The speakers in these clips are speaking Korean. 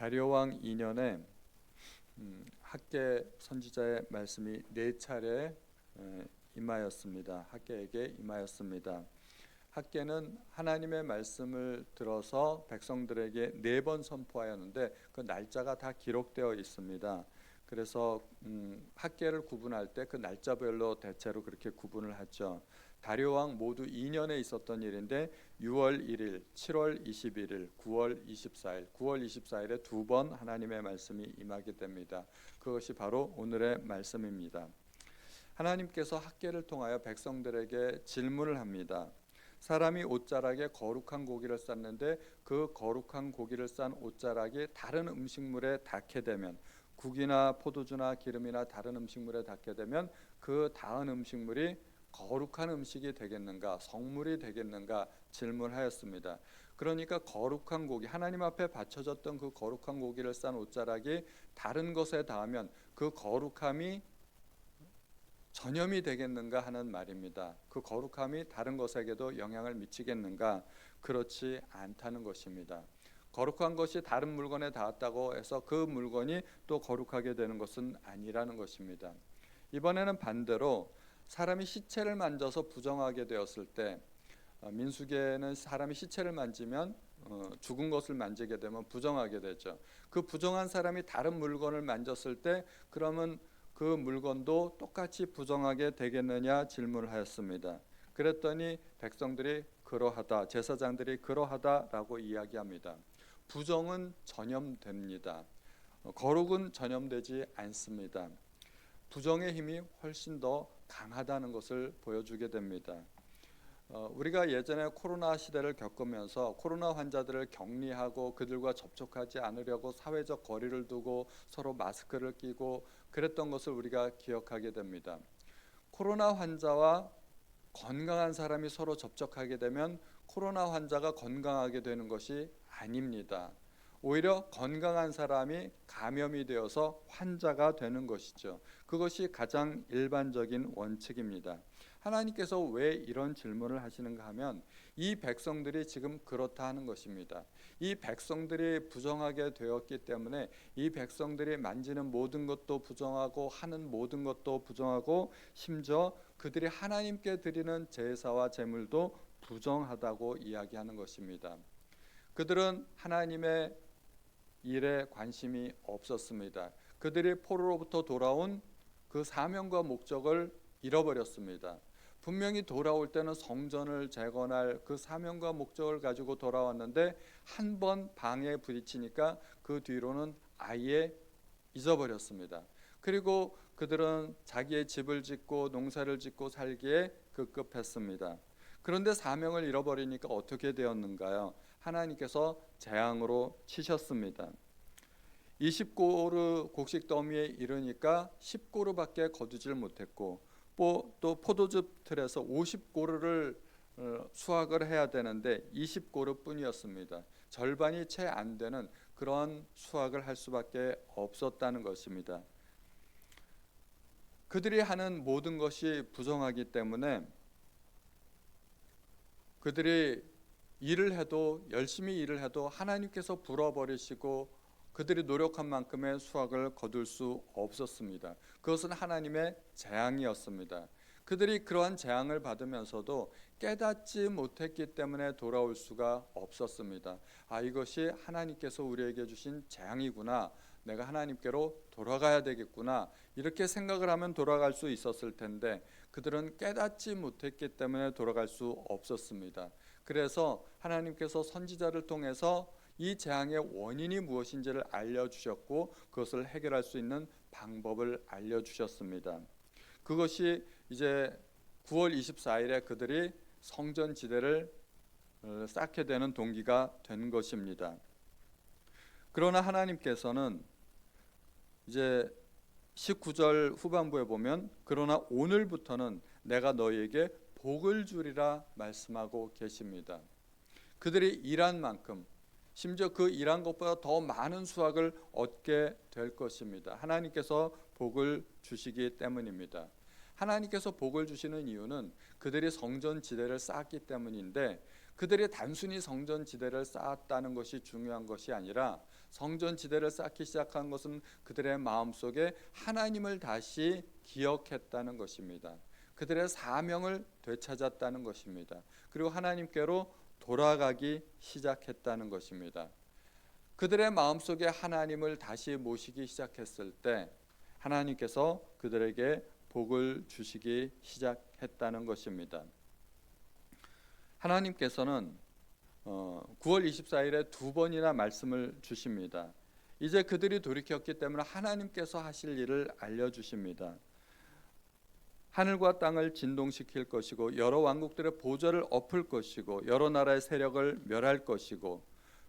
다리오 왕 2년에 학개 선지자의 말씀이 4차례 임하였습니다. 학개에게 임하였습니다. 학개는 하나님의 말씀을 들어서 백성들에게 4번 선포하였는데 그 날짜가 다 기록되어 있습니다. 그래서 학개를 구분할 때 그 날짜별로 대체로 그렇게 구분을 하죠. 다리오 왕 모두 2년에 있었던 일인데 6월 1일, 7월 21일, 9월 24일, 9월 24일에 2번 하나님의 말씀이 임하게 됩니다. 그것이 바로 오늘의 말씀입니다. 하나님께서 학개를 통하여 백성들에게 질문을 합니다. 사람이 옷자락에 거룩한 고기를 쌌는데 그 거룩한 고기를 싼 옷자락이 다른 음식물에 닿게 되면, 국이나 포도주나 기름이나 다른 음식물에 닿게 되면 그 닿은 음식물이 거룩한 음식이 되겠는가, 성물이 되겠는가 질문하였습니다. 그러니까 거룩한 고기, 하나님 앞에 바쳐졌던 그 거룩한 고기를 싼 옷자락이 다른 것에 닿으면 그 거룩함이 전염이 되겠는가 하는 말입니다. 그 거룩함이 다른 것에게도 영향을 미치겠는가? 그렇지 않다는 것입니다. 거룩한 것이 다른 물건에 닿았다고 해서 그 물건이 또 거룩하게 되는 것은 아니라는 것입니다. 이번에는 반대로 사람이 시체를 만져서 부정하게 되었을 때, 민수기에는 사람이 시체를 만지면 죽은 것을 만지게 되면 부정하게 되죠. 그 부정한 사람이 다른 물건을 만졌을 때 그러면 그 물건도 똑같이 부정하게 되겠느냐 질문을 하였습니다. 그랬더니 백성들이 그러하다, 제사장들이 그러하다라고 이야기합니다. 부정은 전염됩니다. 거룩은 전염되지 않습니다. 부정의 힘이 훨씬 더 강하다는 것을 보여주게 됩니다. 우리가 예전에 코로나 시대를 겪으면서 코로나 환자들을 격리하고 그들과 접촉하지 않으려고 사회적 거리를 두고 서로 마스크를 끼고 그랬던 것을 우리가 기억하게 됩니다. 코로나 환자와 건강한 사람이 서로 접촉하게 되면 코로나 환자가 건강하게 되는 것이 아닙니다. 오히려 건강한 사람이 감염이 되어서 환자가 되는 것이죠. 그것이 가장 일반적인 원칙입니다. 하나님께서 왜 이런 질문을 하시는가 하면 이 백성들이 지금 그렇다 하는 것입니다. 이 백성들이 부정하게 되었기 때문에 이 백성들이 만지는 모든 것도 부정하고 하는 모든 것도 부정하고 심지어 그들이 하나님께 드리는 제사와 제물도 부정하다고 이야기하는 것입니다. 그들은 하나님의 일에 관심이 없었습니다. 그들이 포로로부터 돌아온 그 사명과 목적을 잃어버렸습니다. 분명히 돌아올 때는 성전을 재건할 그 사명과 목적을 가지고 돌아왔는데 한 번 방해에 부딪히니까 그 뒤로는 아예 잊어버렸습니다. 그리고 그들은 자기의 집을 짓고 농사를 짓고 살기에 급급했습니다. 그런데 사명을 잃어버리니까 어떻게 되었는가요? 하나님께서 재앙으로 치셨습니다. 20고루 곡식 더미에 이르니까 10고루밖에 거두질 못했고 또 포도즙 틀에서 50고루를 수확을 해야 되는데 20고루뿐이었습니다. 절반이 채 안 되는 그런 수확을 할 수밖에 없었다는 것입니다. 그들이 하는 모든 것이 부정하기 때문에 그들이 일을 해도 열심히 일을 해도 하나님께서 불어버리시고 그들이 노력한 만큼의 수확을 거둘 수 없었습니다. 그것은 하나님의 재앙이었습니다. 그들이 그러한 재앙을 받으면서도 깨닫지 못했기 때문에 돌아올 수가 없었습니다. 이것이 하나님께서 우리에게 주신 재앙이구나, 내가 하나님께로 돌아가야 되겠구나, 이렇게 생각을 하면 돌아갈 수 있었을 텐데 그들은 깨닫지 못했기 때문에 돌아갈 수 없었습니다. 그래서 하나님께서 선지자를 통해서 이 재앙의 원인이 무엇인지를 알려주셨고 그것을 해결할 수 있는 방법을 알려주셨습니다. 그것이 이제 9월 24일에 그들이 성전 지대를 쌓게 되는 동기가 된 것입니다. 그러나 하나님께서는 이제 19절 후반부에 보면 그러나 오늘부터는 내가 너희에게 복을 주리라 말씀하고 계십니다. 그들이 일한 만큼 심지어 그 일한 것보다 더 많은 수확을 얻게 될 것입니다. 하나님께서 복을 주시기 때문입니다. 하나님께서 복을 주시는 이유는 그들이 성전 지대를 쌓았기 때문인데 그들이 단순히 성전 지대를 쌓았다는 것이 중요한 것이 아니라 성전 지대를 쌓기 시작한 것은 그들의 마음속에 하나님을 다시 기억했다는 것입니다. 그들의 사명을 되찾았다는 것입니다. 그리고 하나님께로 돌아가기 시작했다는 것입니다. 그들의 마음속에 하나님을 다시 모시기 시작했을 때 하나님께서 그들에게 복을 주시기 시작했다는 것입니다. 하나님께서는 9월 24일에 두 번이나 말씀을 주십니다. 이제 그들이 돌이켰기 때문에 하나님께서 하실 일을 알려주십니다. 하늘과 땅을 진동시킬 것이고 여러 왕국들의 보좌를 엎을 것이고 여러 나라의 세력을 멸할 것이고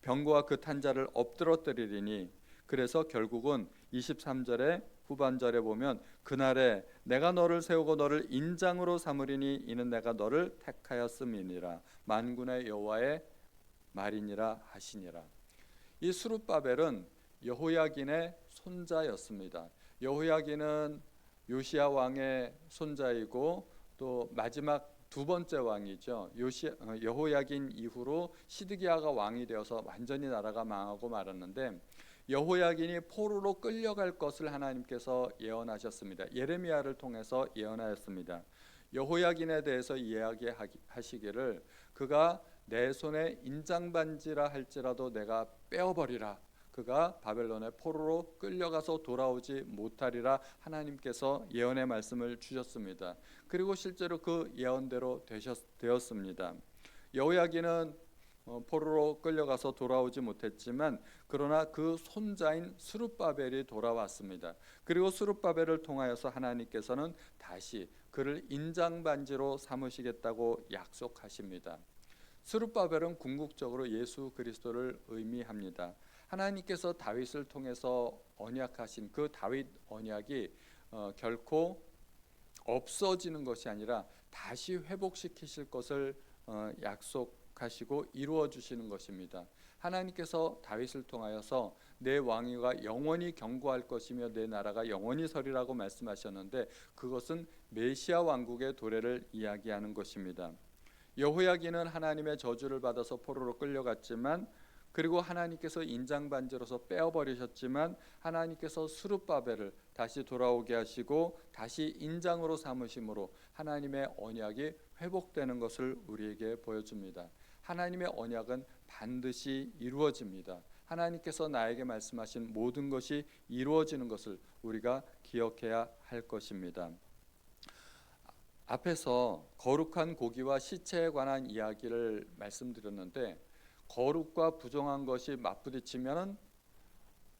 병거와 그 탄자를 엎드러뜨리리니, 그래서 결국은 23절의 후반절에 보면 그날에 내가 너를 세우고 너를 인장으로 삼으리니 이는 내가 너를 택하였음이니라 만군의 여호와의 말이니라 하시니라. 이 스룹바벨은 여호야긴의 손자였습니다. 여호야긴은 요시야 왕의 손자이고 또 마지막 두 번째 왕이죠. 여호야긴 이후로 시드기야가 왕이 되어서 완전히 나라가 망하고 말았는데, 여호야긴이 포로로 끌려갈 것을 하나님께서 예언하셨습니다. 예레미야를 통해서 예언하였습니다. 여호야긴에 대해서 이야기하시기를 그가 내 손에 인장반지라 할지라도 내가 빼어버리라, 그가 바벨론의 포로로 끌려가서 돌아오지 못하리라 하나님께서 예언의 말씀을 주셨습니다. 그리고 실제로 그 예언대로 되었습니다. 여호야긴은 포로로 끌려가서 돌아오지 못했지만 그러나 그 손자인 스룹바벨이 돌아왔습니다. 그리고 스룹바벨을 통하여서 하나님께서는 다시 그를 인장반지로 삼으시겠다고 약속하십니다. 스룹바벨은 궁극적으로 예수 그리스도를 의미합니다. 하나님께서 다윗을 통해서 언약하신 그 다윗 언약이 결코 없어지는 것이 아니라 다시 회복시키실 것을 약속하시고 이루어 주시는 것입니다. 하나님께서 다윗을 통하여서 내 왕위가 영원히 견고할 것이며 내 나라가 영원히 서리라고 말씀하셨는데, 그것은 메시아 왕국의 도래를 이야기하는 것입니다. 여호야긴은 하나님의 저주를 받아서 포로로 끌려갔지만, 그리고 하나님께서 인장반지로서 빼어버리셨지만 하나님께서 스룹바벨을 다시 돌아오게 하시고 다시 인장으로 삼으심으로 하나님의 언약이 회복되는 것을 우리에게 보여줍니다. 하나님의 언약은 반드시 이루어집니다. 하나님께서 나에게 말씀하신 모든 것이 이루어지는 것을 우리가 기억해야 할 것입니다. 앞에서 거룩한 고기와 시체에 관한 이야기를 말씀드렸는데, 거룩과 부정한 것이 맞부딪히면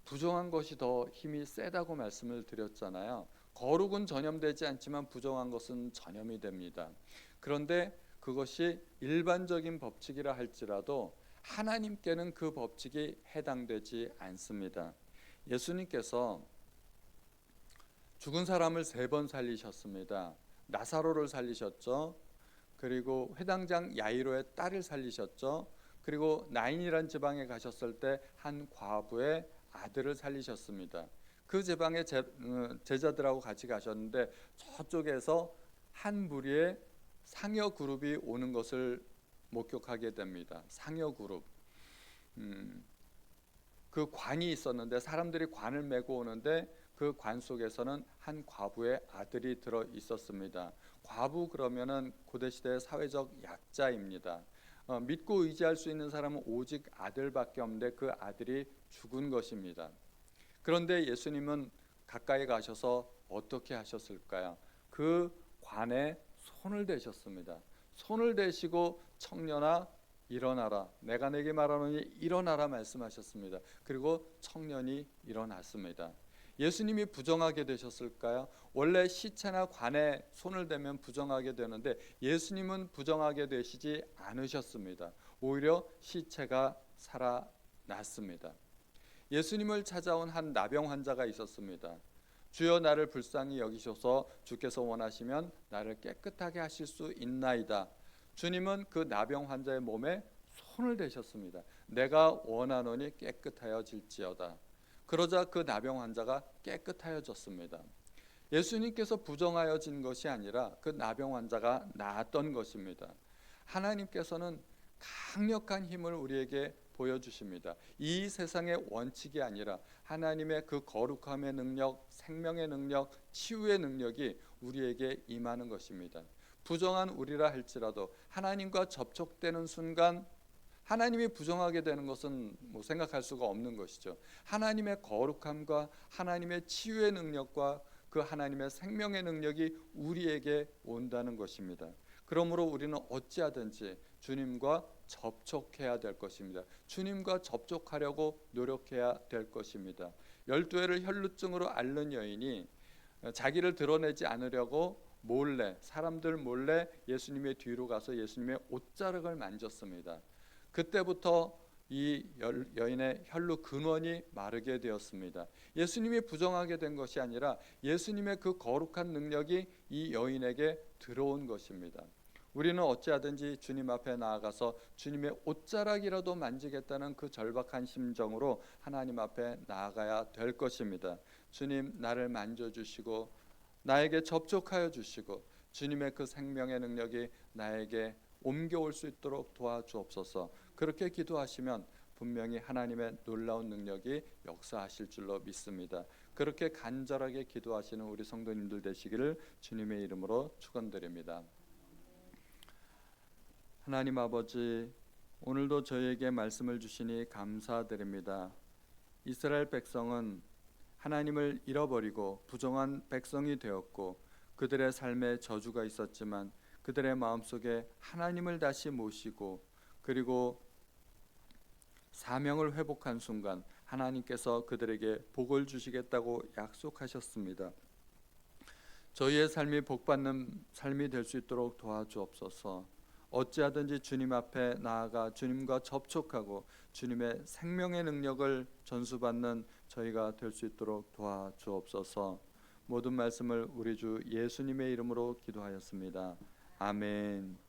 부정한 것이 더 힘이 세다고 말씀을 드렸잖아요. 거룩은 전염되지 않지만 부정한 것은 전염이 됩니다. 그런데 그것이 일반적인 법칙이라 할지라도 하나님께는 그 법칙이 해당되지 않습니다. 예수님께서 죽은 사람을 3번 살리셨습니다. 나사로를 살리셨죠. 그리고 회당장 야이로의 딸을 살리셨죠. 그리고 나인이란 지방에 가셨을 때 한 과부의 아들을 살리셨습니다. 그 지방의 제자들하고 같이 가셨는데 저쪽에서 한 무리의 상여 그룹이 오는 것을 목격하게 됩니다. 상여 그룹. 그 관이 있었는데 사람들이 관을 메고 오는데 그 관 속에서는 한 과부의 아들이 들어 있었습니다. 과부 그러면은 고대 시대의 사회적 약자입니다. 믿고 의지할 수 있는 사람은 오직 아들밖에 없는데 그 아들이 죽은 것입니다. 그런데 예수님은 가까이 가셔서 어떻게 하셨을까요? 그 관에 손을 대셨습니다. 손을 대시고 청년아 일어나라, 내가 내게 말하노니 일어나라 말씀하셨습니다. 그리고 청년이 일어났습니다. 예수님이 부정하게 되셨을까요? 원래 시체나 관에 손을 대면 부정하게 되는데 예수님은 부정하게 되시지 않으셨습니다. 오히려 시체가 살아났습니다. 예수님을 찾아온 한 나병 환자가 있었습니다. 주여 나를 불쌍히 여기셔서 주께서 원하시면 나를 깨끗하게 하실 수 있나이다. 주님은 그 나병 환자의 몸에 손을 대셨습니다. 내가 원하노니 깨끗하여질지어다. 그러자 그 나병 환자가 깨끗하여졌습니다. 예수님께서 부정하여진 것이 아니라 그 나병 환자가 나았던 것입니다. 하나님께서는 강력한 힘을 우리에게 보여주십니다. 이 세상의 원칙이 아니라 하나님의 그 거룩함의 능력, 생명의 능력, 치유의 능력이 우리에게 임하는 것입니다. 부정한 우리라 할지라도 하나님과 접촉되는 순간 하나님이 부정하게 되는 것은 생각할 수가 없는 것이죠. 하나님의 거룩함과 하나님의 치유의 능력과 그 하나님의 생명의 능력이 우리에게 온다는 것입니다. 그러므로 우리는 어찌하든지 주님과 접촉해야 될 것입니다. 주님과 접촉하려고 노력해야 될 것입니다. 12회를 혈루증으로 앓는 여인이 자기를 드러내지 않으려고 몰래, 사람들 몰래 예수님의 뒤로 가서 예수님의 옷자락을 만졌습니다. 그때부터 이 여인의 혈루 근원이 마르게 되었습니다. 예수님이 부정하게 된 것이 아니라 예수님의 그 거룩한 능력이 이 여인에게 들어온 것입니다. 우리는 어찌하든지 주님 앞에 나아가서 주님의 옷자락이라도 만지겠다는 그 절박한 심정으로 하나님 앞에 나아가야 될 것입니다. 주님, 나를 만져주시고 나에게 접촉하여 주시고 주님의 그 생명의 능력이 나에게 옮겨올 수 있도록 도와주옵소서. 그렇게 기도하시면 분명히 하나님의 놀라운 능력이 역사하실 줄로 믿습니다. 그렇게 간절하게 기도하시는 우리 성도님들 되시기를 주님의 이름으로 축원드립니다. 하나님 아버지, 오늘도 저희에게 말씀을 주시니 감사드립니다. 이스라엘 백성은 하나님을 잃어버리고 부정한 백성이 되었고 그들의 삶에 저주가 있었지만 그들의 마음속에 하나님을 다시 모시고 그리고 사명을 회복한 순간 하나님께서 그들에게 복을 주시겠다고 약속하셨습니다. 저희의 삶이 복받는 삶이 될 수 있도록 도와주옵소서. 어찌하든지 주님 앞에 나아가 주님과 접촉하고 주님의 생명의 능력을 전수받는 저희가 될 수 있도록 도와주옵소서. 모든 말씀을 우리 주 예수님의 이름으로 기도하였습니다. 아멘.